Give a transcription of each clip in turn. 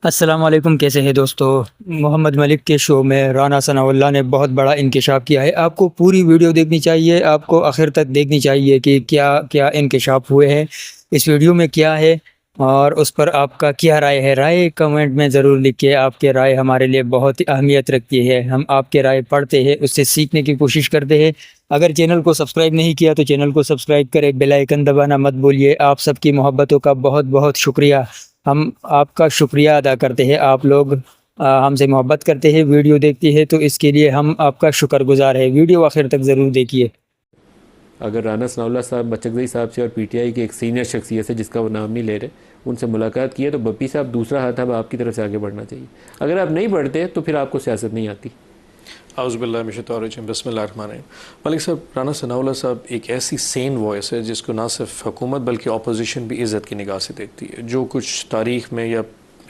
السلام علیکم، کیسے ہیں دوستو؟ محمد ملک کے شو میں رانا ثناء اللہ نے بہت بڑا انکشاف کیا ہے۔ آپ کو پوری ویڈیو دیکھنی چاہیے، آپ کو آخر تک دیکھنی چاہیے کہ کیا کیا انکشاف ہوئے ہیں اس ویڈیو میں، کیا ہے اور اس پر آپ کا کیا رائے ہے۔ رائے کمنٹ میں ضرور لکھیے، آپ کے رائے ہمارے لیے بہت اہمیت رکھتی ہے۔ ہم آپ کے رائے پڑھتے ہیں، اس سے سیکھنے کی کوشش کرتے ہیں۔ اگر چینل کو سبسکرائب نہیں کیا تو چینل کو سبسکرائب کریں، بیل آئیکن دبانا مت بھولیے۔ آپ سب کی محبتوں کا بہت بہت شکریہ، ہم آپ کا شکریہ ادا کرتے ہیں۔ آپ لوگ ہم سے محبت کرتے ہیں، ویڈیو دیکھتے ہیں، تو اس کے لیے ہم آپ کا شکر گزار ہیں۔ ویڈیو آخر تک ضرور دیکھیے۔ اگر رانا ثناء اللہ صاحب بچکزئی صاحب سے اور پی ٹی آئی کی ایک سینئر شخصیت سے جس کا وہ نام نہیں لے رہے ان سے ملاقات کی ہے تو بپی صاحب دوسرا ہاتھ اب آپ کی طرف سے آگے بڑھنا چاہیے۔ اگر آپ نہیں بڑھتے تو پھر آپ کو سیاست نہیں آتی۔ اعوذ باللہ من الشیطان الرجیم، بسم اللہ الرحمن الرحیم۔ ملک صاحب، رانا ثناء اللہ صاحب ایک ایسی سین وائس ہے جس کو نہ صرف حکومت بلکہ اپوزیشن بھی عزت کی نگاہ سے دیکھتی ہے۔ جو کچھ تاریخ میں یا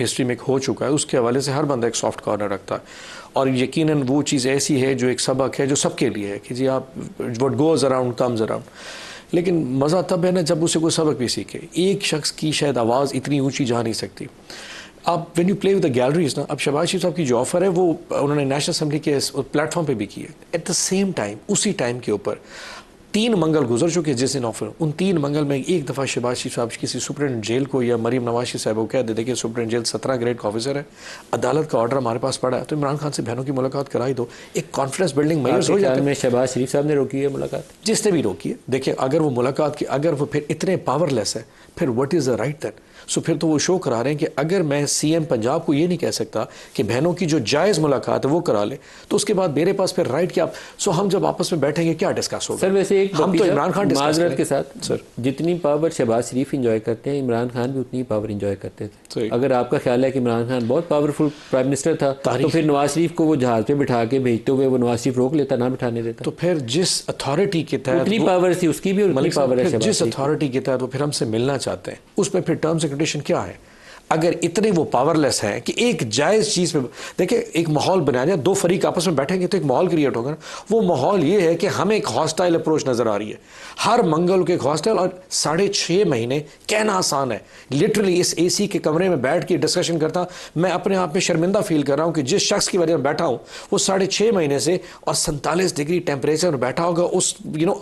ہسٹری میں ہو چکا ہے اس کے حوالے سے ہر بندہ ایک سافٹ کارنر رکھتا ہے، اور یقیناً وہ چیز ایسی ہے جو ایک سبق ہے جو سب کے لیے ہے کہ جی آپ what goes around comes around. لیکن مزہ تب ہے نا جب اسے کوئی سبق بھی سیکھے۔ ایک شخص کی شاید آواز اتنی اونچی جا نہیں سکتی۔ آپ when you play with the galleries نا، اب شہباز شریف صاحب کی جو آفر ہے وہ انہوں نے نیشنل اسمبلی کے پلیٹ فارم پہ بھی کی ہے۔ ایٹ دا سیم ٹائم اسی ٹائم کے اوپر 3 منگل گزر چکے جس دن آفر، ان 3 منگل میں ایک دفعہ شہباز شریف صاحب کسی سپرنٹینڈنٹ جیل کو یا مریم نواز شریف صاحب کو کہہ دیتے کہ سپرنٹینڈنٹ جیل 17 گریڈ کا آفیسر ہے، عدالت کا آرڈر ہمارے پاس پڑا ہے تو عمران خان سے بہنوں کی ملاقات کرائی دو، ایک کانفیڈنس بلڈنگ میئرز ہو جاتا ہے۔ میں شہباز شریف صاحب نے روکی ہے ملاقات، جس نے بھی روکی ہے، دیکھیں اگر وہ ملاقات کی، اگر وہ پھر اتنے پاور لیس ہے پھر what is the right then? سو پھر تو وہ شو کرا رہے ہیں کہ اگر میں سی ایم پنجاب کو یہ نہیں کہہ سکتا کہ بہنوں کی جو جائز ملاقات ہے وہ کرا لے تو اس کے بعد میرے پاس پھر رائٹ کیا؟ سو ہم جب آپس میں بیٹھیں گے کیا ڈسکس ہوگا؟ سر ویسے ایک ہم تو عمران خان ڈسکس معذرت کریں کے ساتھ سر۔ جتنی پاور شہباز شریف انجوائے کرتے ہیں عمران خان بھی اتنی پاور انجوائے کرتے تھے۔ صحیح۔ اگر آپ کا خیال ہے کہ عمران خان بہت پاورفل پرائم منسٹر تھا تو پھر نواز شریف کو وہ جہاز پہ بٹھا کے بھیجتے ہوئے وہ نواز شریف روک لیتا، نہ بٹھانے دیتا۔ تو پھر جس اتھارٹی کے تحت اتنی پاور تھی اس کی بھی اور اتنی پاور ہے پھر شہباز جس شریف کی۔ اتھارٹی کے تحت وہ پھر ہم سے ملنا چاہتے ہیں اس میں پھر ٹرمز اینڈ کنڈیشن کیا ہے؟ اگر اتنے وہ پاور لیس ہیں کہ ایک جائز چیز پہ دیکھیں ایک ماحول بنایا جائے، 2 فریق آپس میں بیٹھیں گے تو ایک ماحول کریٹ ہوگا نا۔ وہ ماحول یہ ہے کہ ہمیں ایک ہاسٹائل اپروچ نظر آ رہی ہے ہر منگل کو، ایک ہاسٹائل، اور 6.5 مہینے کہنا آسان ہے، لٹرلی اس اے سی کے کمرے میں بیٹھ کے ڈسکشن کرتا میں اپنے آپ میں شرمندہ فیل کر رہا ہوں کہ جس شخص کی وجہ سے بیٹھا ہوں وہ 6.5 مہینے سے اور 47 ڈگری ٹیمپریچر میں بیٹھا ہوگا اس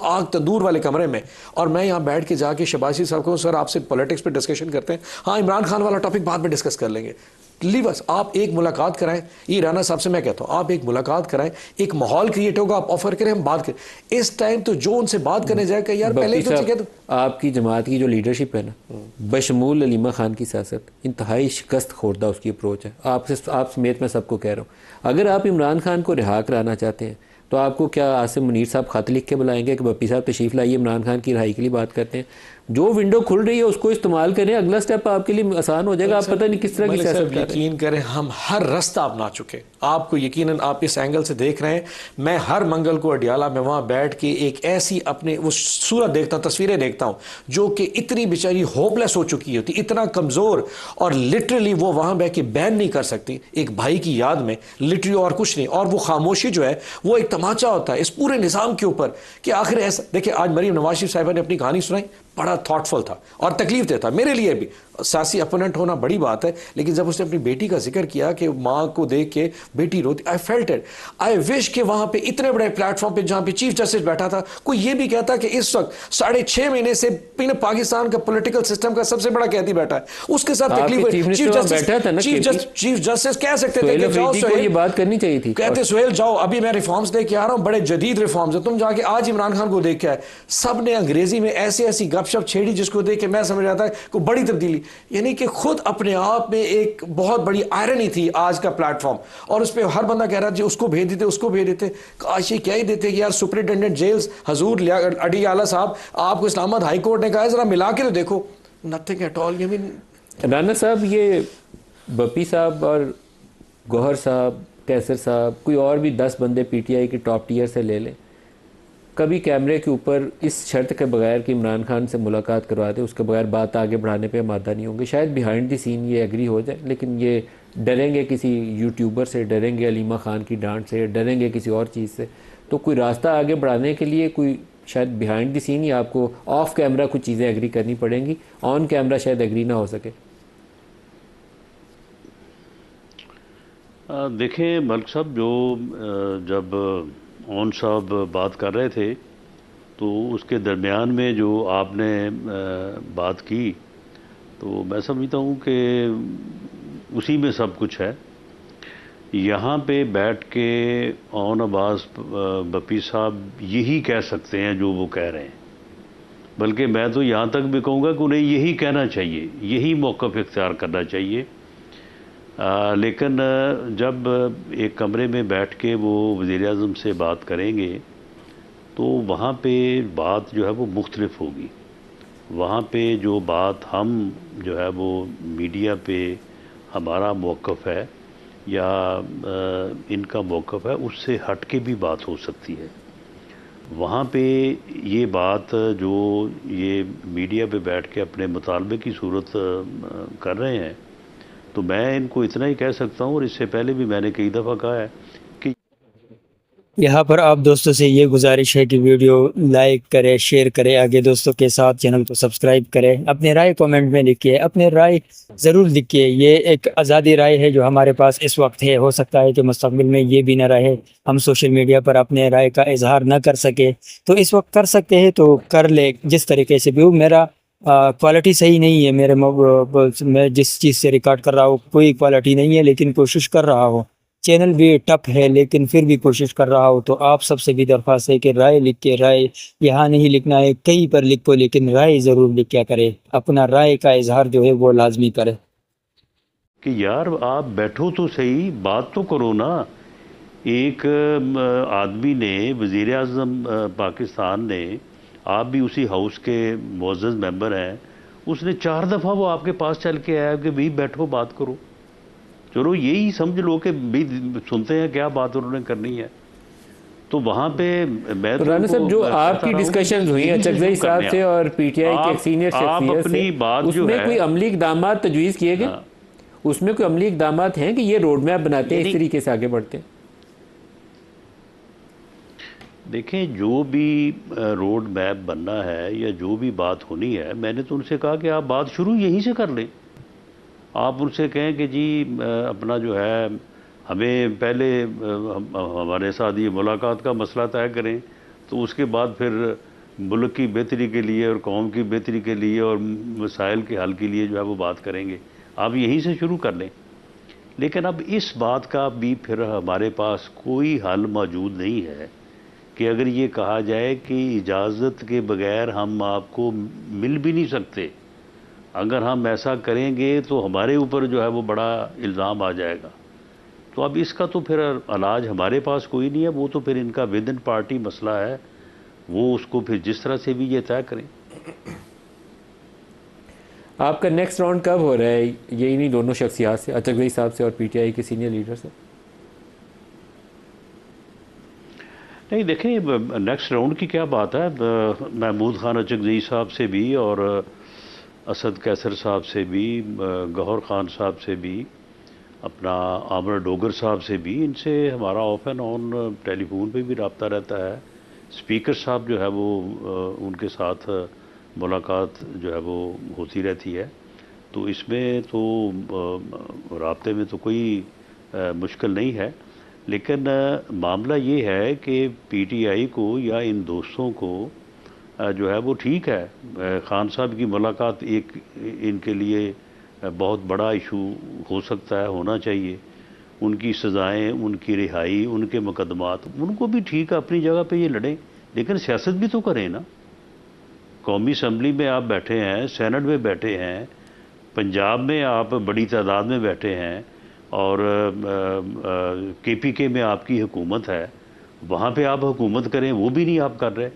آگ تندور والے کمرے میں، اور میں یہاں بیٹھ کے جا کے شہباز شریف صاحب کو سر آپ سے پولیٹکس پہ ڈسکشن کرتے ہیں، ہاں عمران خان والا ٹاپک بعد میں ڈسکس کر لیں گے، لیو اس۔ آپ ایک ملاقات کرائیں، یہ رانا صاحب سے میں کہتا ہوں آپ ایک ملاقات کرائیں، ایک ماحول کریٹ ہوگا، آپ آفر کریں، ہم بات کریں۔ اس ٹائم تو جو ان سے بات کرنے جائے کہ یار پہلے تو ٹھیک ہے۔ آپ کی جماعت کی جو لیڈرشپ ہے نا، بشمول علیمہ خان کی سیاست انتہائی شکست خوردہ اس کی اپروچ ہے۔ آپ سمیت میں سب کو کہہ رہا ہوں، اگر آپ عمران خان کو رہا کرانا چاہتے ہیں تو آپ کو کیا عاصم منیر صاحب خط لکھ کے بلائیں گے کہ بپی صاحب تشریف لائیے عمران خان کی رہائی کے لیے بات کرتے ہیں؟ جو ونڈو کھل رہی ہے اس کو استعمال کریں، اگلا سٹیپ آپ کے لیے آسان ہو جائے گا۔ آپ پتہ نہیں کس طرح کی سیاست کر رہے ہیں۔ یقین کریں ہم ہر رستہ اپنا چکے، آپ کو یقیناً آپ اس اینگل سے دیکھ رہے ہیں، میں ہر منگل کو اڈیالہ میں وہاں بیٹھ کے ایک ایسی اپنے وہ صورت دیکھتا ہوں، تصویریں دیکھتا ہوں جو کہ اتنی بیچاری ہوپ لیس ہو چکی ہوتی، اتنا کمزور، اور لٹرلی وہ وہاں بیٹھ کے بین نہیں کر سکتی ایک بھائی کی یاد میں، لٹرلی اور کچھ نہیں، اور وہ خاموشی جو ہے وہ ایک تماچا ہوتا ہے اس پورے نظام کے اوپر کہ آخر ایسا دیکھیں آج مریم نواز شریف صاحبہ نے اپنی کہانی سنائی، بڑا تھاٹ فل تھا اور تکلیف دہ تھا میرے لیے بھی۔ سیاسی اپوننٹ ہونا بڑی بات ہے، لیکن جب اس نے اپنی بیٹی کا ذکر کیا کہ ماں کو دیکھ کے بیٹی روتی، آئی فیلٹ اٹ۔ آئی وش کہ وہاں پہ اتنے بڑے پلیٹ فارم پہ جہاں پہ چیف جسٹس بیٹھا تھا کوئی یہ بھی کہتا کہ اس وقت 6.5 مہینے سے پاکستان کا پولیٹیکل سسٹم کا سب سے بڑا قیدی بیٹھا ہے، اس کے ساتھ تکلیف ہوئی۔ چیف جسٹس کہہ سکتے تھے کہ جاؤ سہیل، یہ بات کرنی چاہیے تھی، کہتے سہیل جاؤ ابھی میں ریفارمز لے کے آ رہا ہوں، بڑے جدید ریفارمز ہیں، تم جا کے آج عمران خان کو دیکھ کے آئے۔ سب نے انگریزی میں ایسی گپ شپ چھیڑی جس کو دیکھ کے میں سمجھ آتا ہے کوئی بڑی تبدیلی، یعنی کہ خود اپنے آپ میں ایک بہت بڑی آئرنی تھی آج کا پلیٹ فارم، اور اس پہ ہر بندہ کہہ رہا ہے جی اس کو بھیج دیتے، اس کو بھیج دیتے۔ کاش یہ کیا ہی دیتے کہ یار سپرنٹینڈنٹ جیلز حضور اڈیالہ صاحب آپ کو اسلام آباد ہائی کورٹ نے کہا ہے ذرا ملا کے تو دیکھو، نتھنگ ایٹ آل۔ رانا صاحب یہ بپی صاحب اور گوہر صاحب، کیسر صاحب، کوئی اور بھی 10 بندے پی ٹی آئی کے ٹاپ ٹیئر سے لے لیں، کبھی کیمرے کے اوپر اس شرط کے بغیر کہ عمران خان سے ملاقات کروا دے، اس کے بغیر بات آگے بڑھانے پہ آمادہ نہیں ہوں گے۔ شاید بیہائنڈ دی سین یہ ایگری ہو جائے، لیکن یہ ڈریں گے کسی یوٹیوبر سے، ڈریں گے علیمہ خان کی ڈانٹ سے، ڈریں گے کسی اور چیز سے، تو کوئی راستہ آگے بڑھانے کے لیے کوئی شاید بیہائنڈ دی سین ہی آپ کو آف کیمرہ کچھ چیزیں ایگری کرنی پڑیں گی، آن کیمرہ شاید ایگری نہ ہو سکے۔ دیکھیں ملک صاحب، جو جب اون صاحب بات کر رہے تھے تو اس کے درمیان میں جو آپ نے بات کی، تو میں سمجھتا ہوں کہ اسی میں سب کچھ ہے۔ یہاں پہ بیٹھ کے اون عباس بپی صاحب یہی کہہ سکتے ہیں جو وہ کہہ رہے ہیں، بلکہ میں تو یہاں تک بھی کہوں گا کہ انہیں یہی کہنا چاہیے، یہی موقف اختیار کرنا چاہیے۔ لیکن جب ایک کمرے میں بیٹھ کے وہ وزیر اعظم سے بات کریں گے تو وہاں پہ بات جو ہے وہ مختلف ہوگی۔ وہاں پہ جو بات ہم جو ہے وہ میڈیا پہ ہمارا موقف ہے یا ان کا موقف ہے، اس سے ہٹ کے بھی بات ہو سکتی ہے۔ وہاں پہ یہ بات جو یہ میڈیا پہ بیٹھ کے اپنے مطالبے کی صورت کر رہے ہیں، تو میں ان کو اتنا ہی کہہ سکتا ہوں، اور اس سے پہلے بھی میں نے کئی دفعہ کہا ہے کہ یہاں پر آپ دوستوں سے یہ گزارش ہے کہ ویڈیو لائک کرے، شیئر کرے، آگے دوستوں کے ساتھ چینل کو سبسکرائب کرے، اپنے رائے کومنٹ میں لکھیے، اپنے رائے ضرور لکھیے۔ یہ ایک آزادی رائے ہے جو ہمارے پاس اس وقت ہے، ہو سکتا ہے کہ مستقبل میں یہ بھی نہ رہے، ہم سوشل میڈیا پر اپنے رائے کا اظہار نہ کر سکے، تو اس وقت کر سکتے ہیں تو کر لے جس طریقے سے بھی۔ میرا کوالٹی صحیح نہیں ہے، میں جس چیز سے ریکارڈ کر رہا ہوں کوئی کوالٹی نہیں ہے، لیکن کوشش کر رہا ہوں۔ چینل بھی ٹپ ہے لیکن پھر بھی کوشش کر رہا ہوں۔ تو آپ سب سے بھی درخواست ہے کہ رائے لکھ کے، رائے یہاں نہیں لکھنا ہے، کہیں پر لکھو، لیکن رائے ضرور لکھا کرے، اپنا رائے کا اظہار جو ہے وہ لازمی کرے۔ کہ یار آپ بیٹھو تو صحیح، بات تو کرو نا۔ ایک آدمی نے، وزیر اعظم پاکستان نے، آپ بھی اسی ہاؤس کے معزز ممبر ہیں، اس نے 4 دفعہ وہ آپ کے پاس چل کے آیا کہ بھئی بیٹھو بات کرو۔ چلو یہی سمجھ لو کہ بھی سنتے ہیں کیا بات انہوں نے کرنی ہے۔ تو وہاں پہ میں تو رانا صاحب، جو آپ کی ڈسکشنز ہوئی ہیں چکزئی صاحب سے اور پی ٹی آئی کے ایک سینئر شخصیت سے، اس میں کوئی عملی اقدامات تجویز کیے گئے؟ اس میں کوئی عملی اقدامات ہیں کہ یہ روڈ میپ بناتے ہیں، اس طریقے سے آگے بڑھتے ہیں؟ دیکھیں، جو بھی روڈ میپ بننا ہے یا جو بھی بات ہونی ہے، میں نے تو ان سے کہا کہ آپ بات شروع یہیں سے کر لیں۔ آپ ان سے کہیں کہ جی اپنا جو ہے ہمیں پہلے ہمارے ساتھ یہ ملاقات کا مسئلہ طے کریں، تو اس کے بعد پھر ملک کی بہتری کے لیے اور قوم کی بہتری کے لیے اور مسائل کے حل کے لیے جو ہے وہ بات کریں گے۔ آپ یہیں سے شروع کر لیں۔ لیکن اب اس بات کا بھی پھر ہمارے پاس کوئی حل موجود نہیں ہے کہ اگر یہ کہا جائے کہ اجازت کے بغیر ہم آپ کو مل بھی نہیں سکتے، اگر ہم ایسا کریں گے تو ہمارے اوپر جو ہے وہ بڑا الزام آ جائے گا۔ تو اب اس کا تو پھر علاج ہمارے پاس کوئی نہیں ہے، وہ تو پھر ان کا ود ان پارٹی مسئلہ ہے، وہ اس کو پھر جس طرح سے بھی یہ طے کریں۔ آپ کا نیکسٹ راؤنڈ کب ہو رہا ہے یہ انہی دونوں شخصیات سے، چکزئی صاحب سے اور پی ٹی آئی کے سینئر لیڈر سے؟ نہیں دیکھیں، نیکسٹ راؤنڈ کی کیا بات ہے، محمود خان چکزئی صاحب سے بھی اور اسد کیسر صاحب سے بھی، گوہر خان صاحب سے بھی، اپنا عامر ڈوگر صاحب سے بھی، ان سے ہمارا off and on telephone پہ بھی رابطہ رہتا ہے۔ اسپیکر صاحب جو ہے وہ ان کے ساتھ ملاقات جو ہے وہ ہوتی رہتی ہے۔ تو اس میں تو رابطے میں تو کوئی مشکل نہیں ہے، لیکن معاملہ یہ ہے کہ پی ٹی آئی کو یا ان دوستوں کو جو ہے وہ ٹھیک ہے، خان صاحب کی ملاقات ایک ان کے لیے بہت بڑا ایشو ہو سکتا ہے، ہونا چاہیے۔ ان کی سزائیں، ان کی رہائی، ان کے مقدمات، ان کو بھی ٹھیک ہے، اپنی جگہ پہ یہ لڑیں، لیکن سیاست بھی تو کریں نا۔ قومی اسمبلی میں آپ بیٹھے ہیں، سینٹ میں بیٹھے ہیں، پنجاب میں آپ بڑی تعداد میں بیٹھے ہیں، اور کے پی کے میں آپ کی حکومت ہے، وہاں پہ آپ حکومت کریں، وہ بھی نہیں آپ کر رہے۔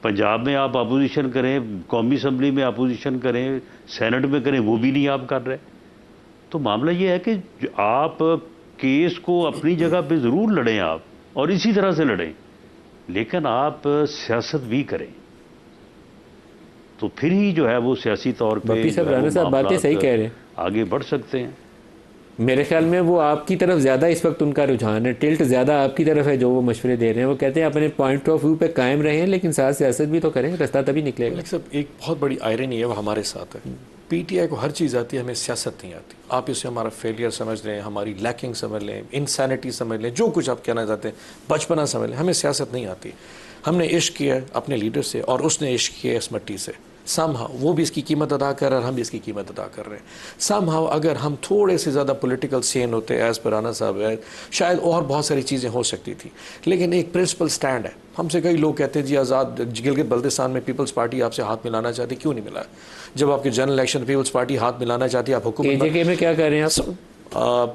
پنجاب میں آپ اپوزیشن کریں، قومی اسمبلی میں اپوزیشن کریں، سینٹ میں کریں، وہ بھی نہیں آپ کر رہے۔ تو معاملہ یہ ہے کہ آپ کیس کو اپنی جگہ پہ ضرور لڑیں آپ، اور اسی طرح سے لڑیں، لیکن آپ سیاست بھی کریں، تو پھر ہی جو ہے وہ سیاسی طور پہ بپی صاحب، رانا صاحب باتیں صحیح کہہ رہے ہیں، آگے بڑھ سکتے ہیں۔ میرے خیال میں وہ آپ کی طرف زیادہ اس وقت ان کا رجحان ہے، ٹلٹ زیادہ آپ کی طرف ہے جو وہ مشورے دے رہے ہیں۔ وہ کہتے ہیں اپنے پوائنٹ آف ویو پہ قائم رہیں لیکن ساتھ سیاست بھی تو کریں، رستہ تبھی نکلے گا۔ ملک صاحب، ایک بہت بڑی آئرنی ہے وہ ہمارے ساتھ ہے۔ پی ٹی آئی کو ہر چیز آتی ہے, ہمیں سیاست نہیں آتی. آپ اسے ہمارا فیلئر سمجھ لیں, ہماری لیکنگ سمجھ لیں, انسینٹی سمجھ لیں, جو کچھ آپ کہنا چاہتے ہیں, بچپنا سمجھ لیں, ہمیں سیاست نہیں آتی. ہم نے عشق کیا اپنے لیڈر سے اور اس نے عشق کیا اس مٹی سے. سم ہاؤ وہ بھی اس کی قیمت ادا کر رہے ہیں اور ہم بھی اس کی قیمت ادا کر رہے ہیں. سم ہاؤ اگر ہم تھوڑے سے زیادہ پولیٹیکل سین ہوتے ایز پر رانا صاحب ہے, شاید اور بہت ساری چیزیں ہو سکتی تھی. لیکن ایک پرنسپل سٹینڈ ہے. ہم سے کئی لوگ کہتے ہیں جی آزاد گلگت بلتستان میں پیپلز پارٹی آپ سے ہاتھ ملانا چاہتی, کیوں نہیں ملا؟ جب آپ کے جنرل الیکشن پیپلز پارٹی ہاتھ ملانا چاہتی ہے, آپ حکومت AJK میں کیا کر رہے ہیں آپ؟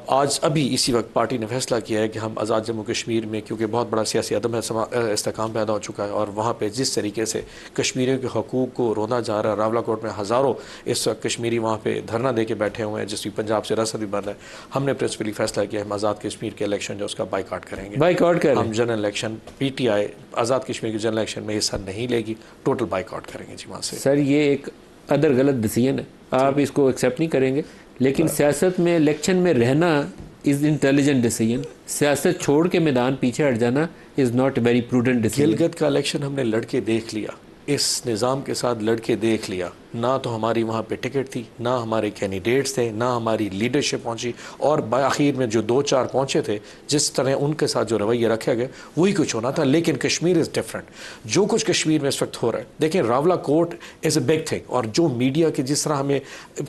آج ابھی اسی وقت پارٹی نے فیصلہ کیا ہے کہ ہم آزاد جموں کشمیر میں, کیونکہ بہت بڑا سیاسی عدم استحکام پیدا ہو چکا ہے اور وہاں پہ جس طریقے سے کشمیریوں کے حقوق کو رونا جا رہا ہے, راولا کوٹ میں ہزاروں اس وقت کشمیری وہاں پہ دھرنا دے کے بیٹھے ہوئے ہیں, جس کی پنجاب سے رسد بھی بند ہے. ہم نے پرنسپلی فیصلہ کیا ہے ہم آزاد کشمیر کے الیکشن جو اس کا بائیکاٹ کریں گے. بائیکاٹ کر ہم general election P T I Azad Kashmir کے جنرل الیکشن میں حصہ نہیں لے گی, ٹوٹل بائیکاٹ کریں گے جی وہاں سے. سر یہ ایک ادر غلط ڈیسیژن ہے, آپ اس کو ایکسیپٹ نہیں کریں گے, لیکن سیاست میں الیکشن میں رہنا از انٹیلیجنٹ ڈیسیژن. سیاست چھوڑ کے میدان پیچھے ہٹ جانا is not very prudent decision. Gilgit کا الیکشن ہم نے لڑکے دیکھ لیا, اس نظام کے ساتھ لڑکے دیکھ لیا. نہ تو ہماری وہاں پہ ٹکٹ تھی, نہ ہمارے کینڈیڈیٹس تھے, نہ ہماری لیڈرشپ پہنچی, اور بآخر میں جو 2-4 پہنچے تھے جس طرح ان کے ساتھ جو رویہ رکھا گیا وہی کچھ ہونا تھا. لیکن کشمیر از ڈفرینٹ. جو کچھ کشمیر میں اس وقت ہو رہا ہے, دیکھیں راولا کوٹ از اے بگ تھنگ, اور جو میڈیا کے جس طرح ہمیں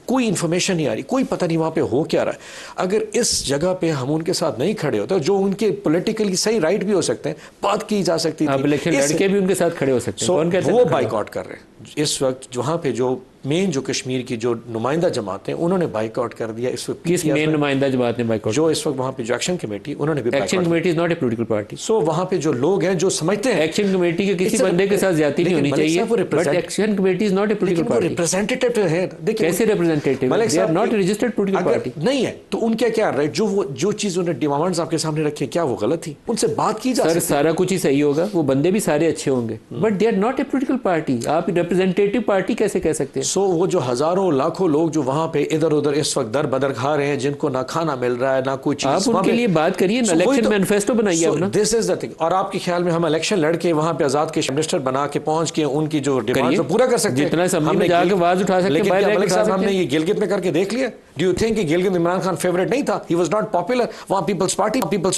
کوئی انفارمیشن نہیں آ رہی, کوئی پتہ نہیں وہاں پہ ہو کیا رہا ہے. اگر اس جگہ پہ ہم ان کے ساتھ نہیں کھڑے ہوتے, جو ان کے پولیٹیکلی صحیح رائٹ بھی ہو سکتے ہیں, بات کی جا سکتی آپ تھی, الیکشن لڑ کے بھی ان کے ساتھ کھڑے ہو سکتے ہیں. کون کہتے ہیں وہ بائیک آؤٹ کر رہے ہیں اس وقت. وہاں پہ جو مین جو کشمیر کی جو نمائندہ جماعت ہیں انہوں نے بائیک آؤٹ کر دیا اس وقت. کس مین نمائندہ جماعت نے بائیک آؤٹ؟ جو اس وقت وہاں پہ جو ایکشن کمیٹی, انہوں نے بھی action committee is not a political party. So وہاں پہ جو لوگ ہیں جو سمجھتے ہیں ایکشن کمیٹی کے کسی بندے کے ساتھ زیادتی نہیں ہونی چاہیے, but action committee is not a political party. Representative ہے, کیسے representative? They are not registered political party. نہیں ہے تو ان کیا رائٹ, جو چیز انہوں نے ڈیمانڈز آپ کے سامنے رکھے کیا وہ غلط تھی؟ ان سے بات کی جا سر سکتی. سارا کچھ ہی صحیح ہوگا, وہ بندے بھی سارے اچھے ہوں گے, but they are not a political party. آپ ریپرزینٹیٹو پارٹی کیسے کہہ سکتے ہیں؟ سو وہ جو ہزاروں لاکھوں لوگ جو وہاں پہ ادھر ادھر اس وقت در بدر کھا رہے ہیں, جن کو نہ کھانا مل رہا ہے نہ کوئی چیز, آپ ان کے لیے بات کریے نا, الیکشن مینیفیسٹو بنائیے اپنا. دس از دا تھنگ. اور آپ کے خیال میں ہم الیکشن لڑ کے وہاں پہ آزاد کے منسٹر بنا کے پہنچ کے ان کی جو ڈیمانڈ پورا کر سکتے ہیں, جتنا اسمبلی میں جا کے آواز اٹھا سکتے ہیں, باہر ملک صاحب ہم نے یہ گلگت میں کر کے دیکھ لیا. ڈو یو تھنک کہ گلگت عمران خان فیوریٹ نہیں تھا؟ He was not popular. وہاں پیپلز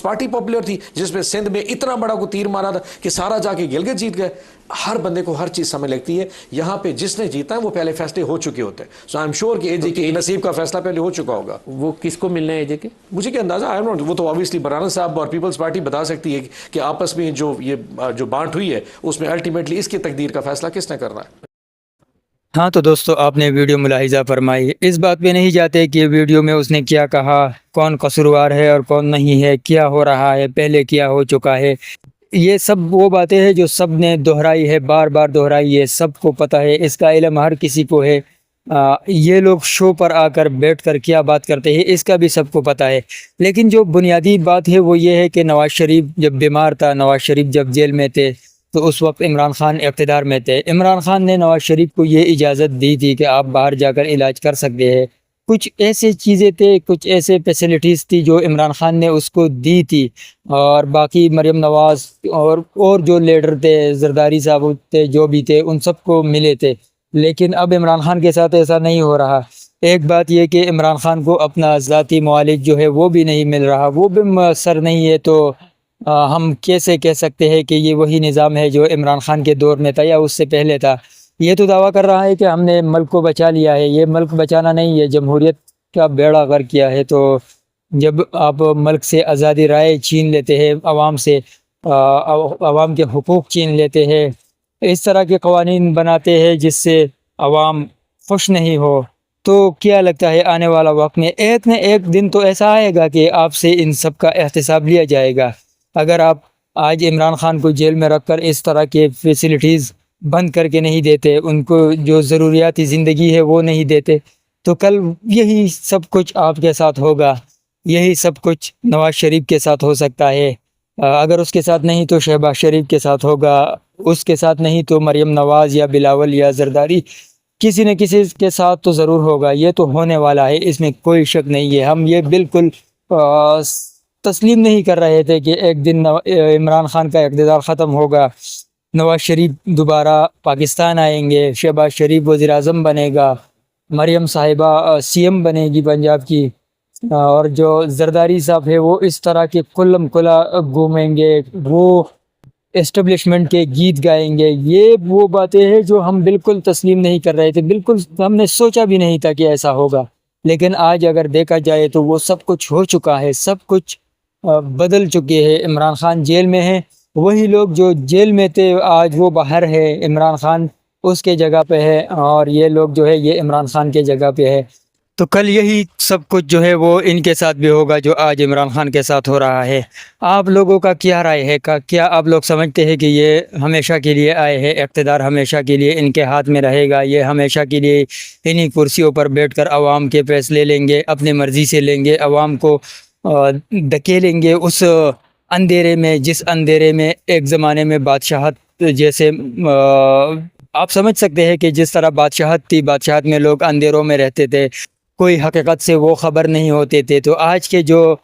پارٹی پاپولر تھی, جس میں سندھ میں اتنا بڑا کو تیر مارا تھا کہ سارا جا کے گلگت جیت گئے. ہر بندے کو ہر چیز سمجھ لگتی ہے. یہاں پہ جس نے جیتا ہے وہ پہلے فیصلے ہو چکے ہوتے ہیں. سو آئی ایم شیور کہ AJK نصیب کا فیصلہ پہلے ہو چکا ہوگا. وہ کس کو ملنا ہے AJK؟ مجھے کیا اندازہ ہے, وہ تو آبویسلی برانا صاحب اور پیپلز پارٹی بتا سکتی ہے کہ آپس میں جو بانٹ ہوئی ہے اس میں الٹیمیٹلی اس کی تقدیر کا فیصلہ کس نے کرنا ہے. ہاں تو دوستو آپ نے ویڈیو ملاحظہ فرمائی. اس بات پہ نہیں جاتے کہ ویڈیو میں اس نے کیا کہا, کون قصوروار ہے اور کون نہیں ہے, کیا ہو رہا ہے, پہلے کیا ہو چکا ہے. یہ سب وہ باتیں ہیں جو سب نے دہرائی ہے, بار بار دہرائی ہے, سب کو پتہ ہے, اس کا علم ہر کسی کو ہے. یہ لوگ شو پر آ کر بیٹھ کر کیا بات کرتے ہیں اس کا بھی سب کو پتہ ہے. لیکن جو بنیادی بات ہے وہ یہ ہے کہ نواز شریف جب بیمار تھا, نواز شریف جب جیل میں تھے, تو اس وقت عمران خان اقتدار میں تھے. عمران خان نے نواز شریف کو یہ اجازت دی تھی کہ آپ باہر جا کر علاج کر سکتے ہیں. کچھ ایسے چیزیں تھے, کچھ ایسے فیسلٹیز تھی جو عمران خان نے اس کو دی تھی, اور باقی مریم نواز اور جو لیڈر تھے, زرداری صاحب تھے, جو بھی تھے, ان سب کو ملے تھے. لیکن اب عمران خان کے ساتھ ایسا نہیں ہو رہا. ایک بات یہ کہ عمران خان کو اپنا ذاتی معالج جو ہے وہ بھی نہیں مل رہا, وہ بھی میسر نہیں ہے. تو ہم کیسے کہہ سکتے ہیں کہ یہ وہی نظام ہے جو عمران خان کے دور میں تھا یا اس سے پہلے تھا. یہ تو دعویٰ کر رہا ہے کہ ہم نے ملک کو بچا لیا ہے. یہ ملک بچانا نہیں ہے, جمہوریت کا بیڑا غرق کیا ہے. تو جب آپ ملک سے آزادی رائے چھین لیتے ہیں, عوام سے عوام کے حقوق چھین لیتے ہیں, اس طرح کے قوانین بناتے ہیں جس سے عوام خوش نہیں ہو, تو کیا لگتا ہے آنے والا وقت میں ایک دن تو ایسا آئے گا کہ آپ سے ان سب کا احتساب لیا جائے گا. اگر آپ آج عمران خان کو جیل میں رکھ کر اس طرح کے فیسلٹیز بند کر کے نہیں دیتے, ان کو جو ضروریاتی زندگی ہے وہ نہیں دیتے, تو کل یہی سب کچھ آپ کے ساتھ ہوگا. یہی سب کچھ نواز شریف کے ساتھ ہو سکتا ہے. اگر اس کے ساتھ نہیں تو شہباز شریف کے ساتھ ہوگا, اس کے ساتھ نہیں تو مریم نواز یا بلاول یا زرداری, کسی نہ کسی کے ساتھ تو ضرور ہوگا. یہ تو ہونے والا ہے, اس میں کوئی شک نہیں ہے. ہم یہ بالکل تسلیم نہیں کر رہے تھے کہ ایک دن عمران خان کا اقتدار ختم ہوگا, نواز شریف دوبارہ پاکستان آئیں گے, شہباز شریف وزیر اعظم بنے گا, مریم صاحبہ CM بنے گی پنجاب کی، اور جو زرداری صاحب ہے وہ اس طرح کے کلم کلا گھومیں گے، وہ اسٹیبلشمنٹ کے گیت گائیں گے، یہ وہ باتیں ہیں جو ہم بالکل تسلیم نہیں کر رہے تھے، بالکل ہم نے سوچا بھی نہیں تھا کہ ایسا ہوگا. لیکن آج اگر دیکھا جائے تو وہ سب کچھ ہو چکا ہے، سب کچھ بدل چکے ہیں. عمران خان جیل میں ہیں، وہی لوگ جو جیل میں تھے آج وہ باہر ہے، عمران خان اس کے جگہ پہ ہے، اور یہ لوگ جو ہے یہ عمران خان کے جگہ پہ ہے. تو کل یہی سب کچھ جو ہے وہ ان کے ساتھ بھی ہوگا جو آج عمران خان کے ساتھ ہو رہا ہے. آپ لوگوں کا کیا رائے ہے؟ کیا آپ لوگ سمجھتے ہیں کہ یہ ہمیشہ کے لیے آئے ہیں، اقتدار ہمیشہ کے لیے ان کے ہاتھ میں رہے گا، یہ ہمیشہ کے لیے انہی کرسیوں پر بیٹھ کر عوام کے فیصلے لیں گے، اپنی مرضی سے لیں گے، عوام کو دھکیلیں گے اس اندھیرے میں جس اندھیرے میں ایک زمانے میں بادشاہت جیسے آپ سمجھ سکتے ہیں کہ جس طرح بادشاہت تھی، بادشاہت میں لوگ اندھیروں میں رہتے تھے، کوئی حقیقت سے وہ خبر نہیں ہوتے تھے. تو آج کے جو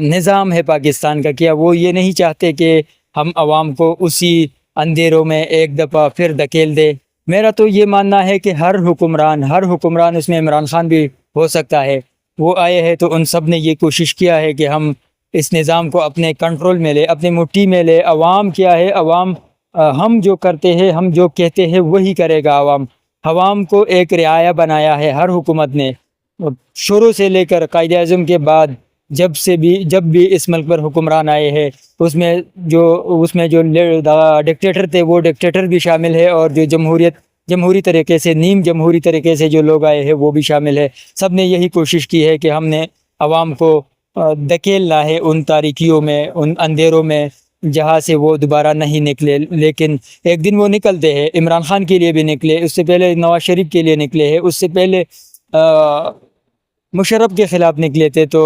نظام ہے پاکستان کا، کیا وہ یہ نہیں چاہتے کہ ہم عوام کو اسی اندھیروں میں ایک دفعہ پھر دھکیل دے؟ میرا تو یہ ماننا ہے کہ ہر حکمران اس میں عمران خان بھی ہو سکتا ہے، وہ آئے ہیں تو ان سب نے یہ کوشش کیا ہے کہ ہم اس نظام کو اپنے کنٹرول میں لے، اپنی مٹھی میں لے. عوام کیا ہے؟ عوام ہم جو کرتے ہیں، ہم جو کہتے ہیں وہی کرے گا. عوام کو ایک رعایا بنایا ہے ہر حکومت نے، شروع سے لے کر قائد اعظم کے بعد جب بھی اس ملک پر حکمران آئے ہیں، اس میں جو ڈکٹیٹر تھے وہ ڈکٹیٹر بھی شامل ہے، اور جو جمہوری طریقے سے نیم جمہوری طریقے سے جو لوگ آئے ہیں وہ بھی شامل ہے. سب نے یہی کوشش کی ہے کہ ہم نے عوام کو دھکیلنا ہے ان تاریکیوں میں، ان اندھیروں میں جہاں سے وہ دوبارہ نہیں نکلے. لیکن ایک دن وہ نکلتے ہیں. عمران خان کے لیے بھی نکلے، اس سے پہلے نواز شریف کے لیے نکلے ہیں، اس سے پہلے مشرف کے خلاف نکلے تھے. تو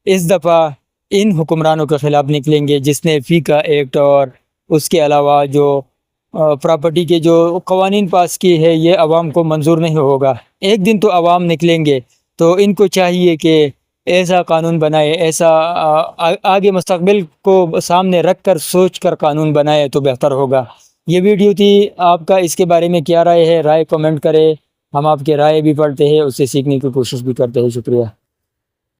اس دفعہ ان حکمرانوں کے خلاف نکلیں گے جس نے فیکا ایکٹ اور اس کے علاوہ جو پراپرٹی کے جو قوانین پاس کی ہے یہ عوام کو منظور نہیں ہوگا. ایک دن تو عوام نکلیں گے، تو ان کو چاہیے کہ ایسا قانون بنائے، ایسا آگے مستقبل کو سامنے رکھ کر سوچ کر قانون بنائے تو بہتر ہوگا. یہ ویڈیو تھی. آپ کا اس کے بارے میں کیا رائے ہے؟ رائے کمنٹ کرے، ہم آپ کے رائے بھی پڑھتے ہیں، اس سے سیکھنے کی کوشش بھی کرتے ہیں. شکریہ.